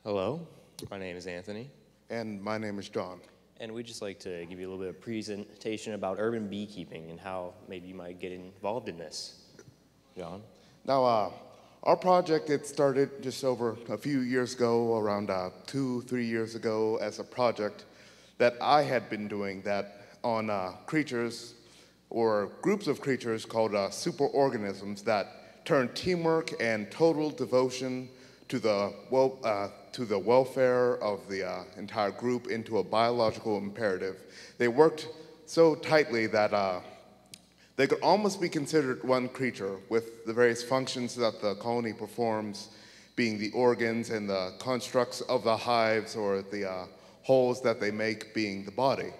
Hello, my name is Anthony. And my name is John. And we'd just like to give you a little bit of presentation about urban beekeeping and how maybe you might get involved in this. John? Now, our project, it started just over a few years ago, around 2-3 years ago, as a project that I had been doing that on creatures or groups of creatures called superorganisms that turn teamwork and total devotion to the welfare of the entire group into a biological imperative. They worked so tightly that they could almost be considered one creature, with the various functions that the colony performs being the organs and the constructs of the hives or the holes that they make being the body.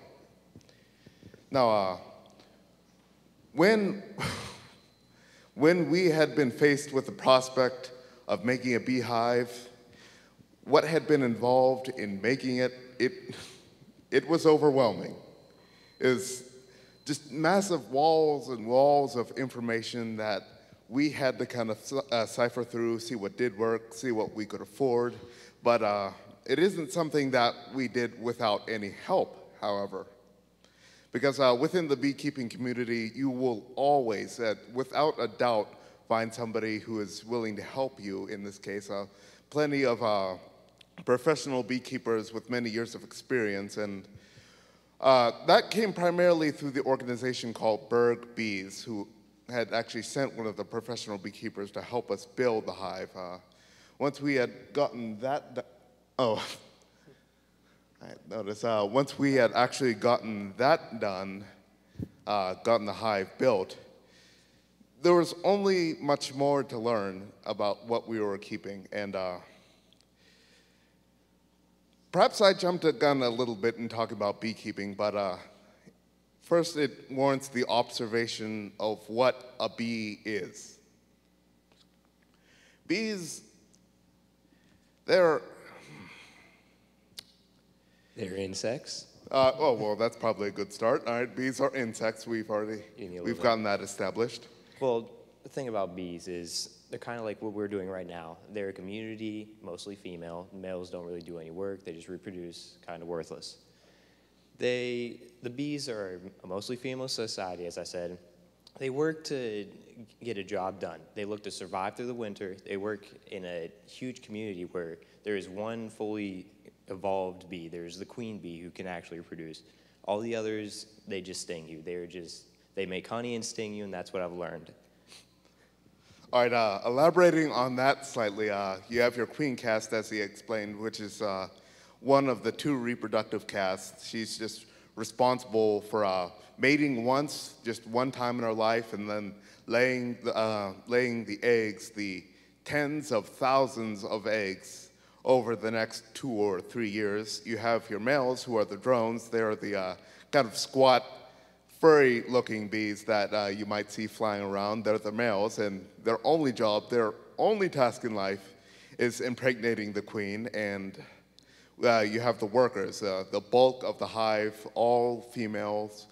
Now, when we had been faced with the prospect of making a beehive, what had been involved in making it was overwhelming. It was just massive walls and walls of information that we had to kind of cipher through, see what did work, see what we could afford. But it isn't something that we did without any help, however. Because within the beekeeping community, you will always, without a doubt, find somebody who is willing to help you. In this case, plenty of professional beekeepers with many years of experience, and that came primarily through the organization called Berg Bees, who had actually sent one of the professional beekeepers to help us build the hive. Once we had gotten that, I noticed, once we had actually gotten that done, gotten the hive built, there was only much more to learn about what we were keeping. And perhaps I jumped the gun a little bit in talking about beekeeping, but first it warrants the observation of what a bee is. Bees, they're insects? Oh, well, that's probably a good start. All right, bees are insects. We've gotten that established. Well, the thing about bees is they're kind of like what we're doing right now. They're a community, mostly female. Males don't really do any work. They just reproduce, kind of worthless. The bees are a mostly female society, as I said. They work to get a job done. They look to survive through the winter. They work in a huge community where there is one fully evolved bee. There's the queen bee who can actually reproduce. All the others, they just sting you. They make honey and sting you, and that's what I've learned. All right, elaborating on that slightly, you have your queen caste, as he explained, which is one of the 2 reproductive castes. She's just responsible for mating once, just one time in her life, and then laying the eggs, the tens of thousands of eggs, over the next 2 or 3 years. You have your males, who are the drones. They're the kind of squat, furry-looking bees that you might see flying around. They're the males, and their only job, their only task in life is impregnating the queen. And you have the workers, the bulk of the hive, all females,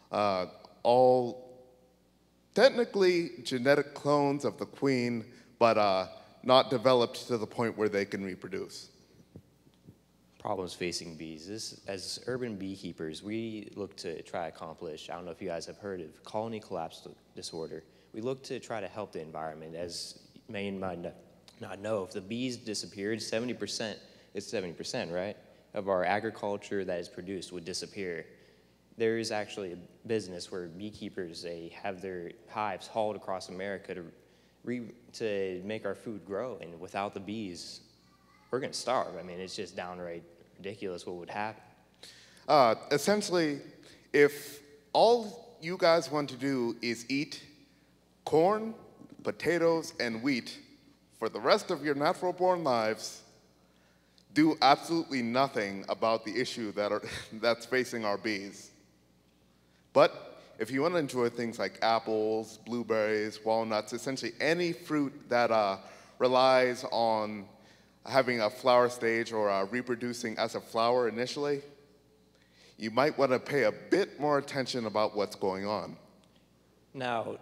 all technically genetic clones of the queen, but not developed to the point where they can reproduce. Problems facing bees. As urban beekeepers, we look to try to accomplish, I don't know if you guys have heard of colony collapse disorder. We look to try to help the environment. As you might not know, if the bees disappeared, 70%, it's 70%, right, of our agriculture that is produced would disappear. There is actually a business where beekeepers, they have their hives hauled across America to make our food grow, and without the bees, we're gonna starve. I mean, it's just downright ridiculous what would happen. Essentially, if all you guys want to do is eat corn, potatoes, and wheat for the rest of your natural-born lives, do absolutely nothing about the issue that's facing our bees. But if you want to enjoy things like apples, blueberries, walnuts, essentially any fruit that relies on having a flower stage or reproducing as a flower initially, you might want to pay a bit more attention about what's going on. Now,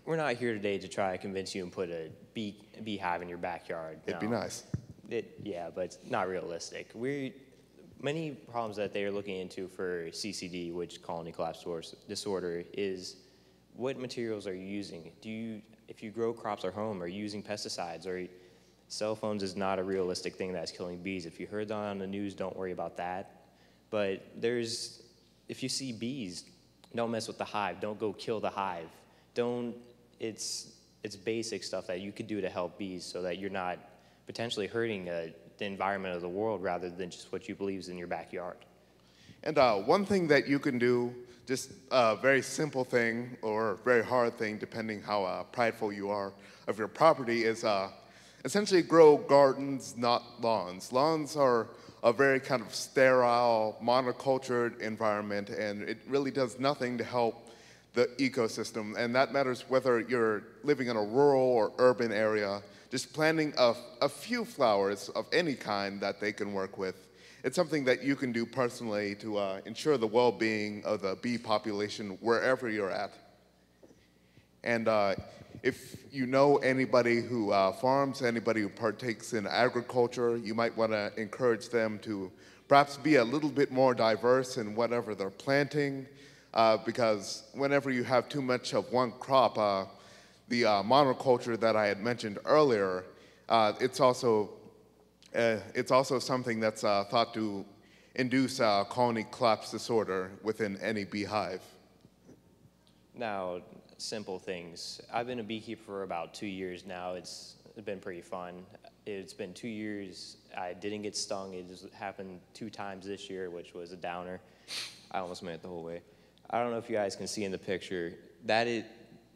we're not here today to try to convince you and put a beehive in your backyard. It'd be nice. Yeah, but it's not realistic. Many problems that they are looking into for CCD, which colony collapse disorder, is what materials are you using? If you grow crops at home, are you using pesticides? Or cell phones is not a realistic thing that's killing bees. If you heard that on the news, don't worry about that. But if you see bees, don't mess with the hive. Don't go kill the hive. It's basic stuff that you could do to help bees so that you're not potentially hurting the environment of the world rather than just what you believe is in your backyard. And one thing that you can do, just a very simple thing or very hard thing, depending how prideful you are of your property, is essentially grow gardens, not lawns. Lawns are a very kind of sterile, monocultured environment, and it really does nothing to help the ecosystem. And that matters whether you're living in a rural or urban area. Just planting a few flowers of any kind that they can work with. It's something that you can do personally to ensure the well-being of the bee population wherever you're at. And if you know anybody who farms, anybody who partakes in agriculture, you might want to encourage them to perhaps be a little bit more diverse in whatever they're planting, because whenever you have too much of one crop, the monoculture that I had mentioned earlier, it's also something that's thought to induce colony collapse disorder within any beehive. Now, simple things. I've been a beekeeper for about 2 years now. It's been pretty fun. It's been 2 years. I didn't get stung. It just happened 2 times this year, which was a downer. I almost made it the whole way. I don't know if you guys can see in the picture,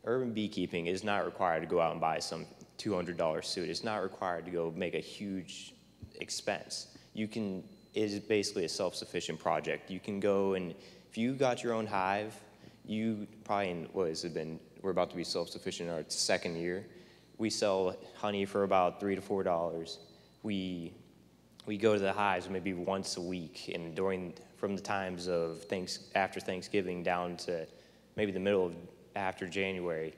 urban beekeeping is not required to go out and buy some $200 suit. It's not required to go make a huge expense. It is basically a self-sufficient project. You can go and, if you got your own hive, you probably, we're about to be self-sufficient in our 2nd year. We sell honey for about $3 to $4. We go to the hives maybe once a week, and from the times of after Thanksgiving down to maybe the middle of after January,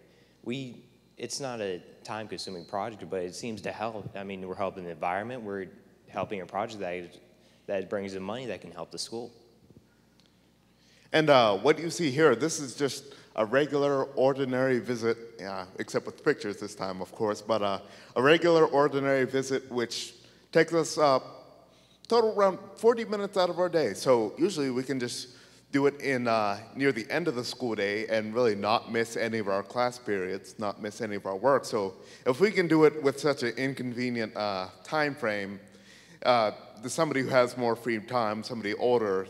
it's not a time-consuming project, but it seems to help. I mean, we're helping the environment. We're helping a project that brings in money that can help the school. And what you see here, this is just a regular, ordinary visit, except with pictures this time, of course, but a regular, ordinary visit which takes us total around 40 minutes out of our day. So usually we can just do it near the end of the school day and really not miss any of our class periods, not miss any of our work. So if we can do it with such an inconvenient time frame, somebody who has more free time, somebody older,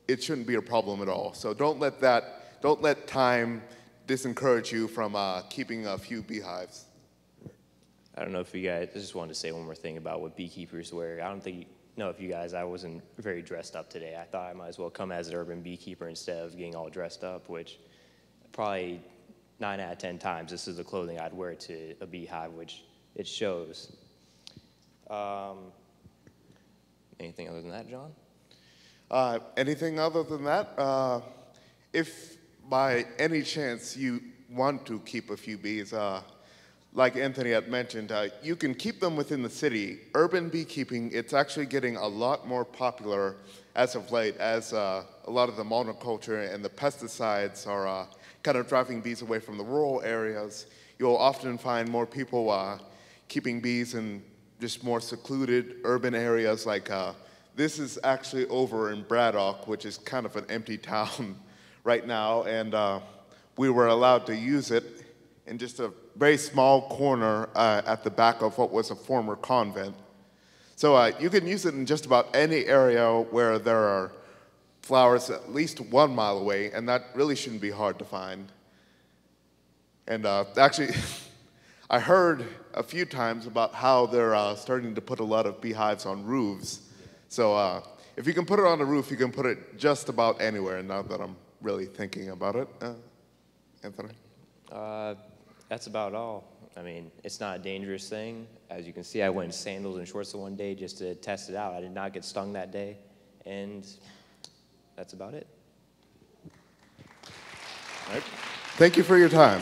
it shouldn't be a problem at all. So don't let time discourage you from keeping a few beehives. I don't know if you guys, I just wanted to say one more thing about what beekeepers wear. I don't know if you guys, I wasn't very dressed up today. I thought I might as well come as an urban beekeeper instead of getting all dressed up, which probably 9 out of 10 times this is the clothing I'd wear to a beehive, which it shows. Anything other than that, John? Anything other than that? If by any chance you want to keep a few bees, like Anthony had mentioned, you can keep them within the city. Urban beekeeping, it's actually getting a lot more popular as of late, as a lot of the monoculture and the pesticides are kind of driving bees away from the rural areas. You'll often find more people keeping bees in just more secluded urban areas. Like this is actually over in Braddock, which is kind of an empty town right now, and we were allowed to use it in just a very small corner at the back of what was a former convent. So you can use it in just about any area where there are flowers at least 1 mile away, and that really shouldn't be hard to find. And actually, I heard a few times about how they're starting to put a lot of beehives on roofs. So if you can put it on a roof, you can put it just about anywhere, now that I'm really thinking about it. Anthony? That's about all. I mean, it's not a dangerous thing. As you can see, I went in sandals and shorts the one day just to test it out. I did not get stung that day, and that's about it. All right. Thank you for your time.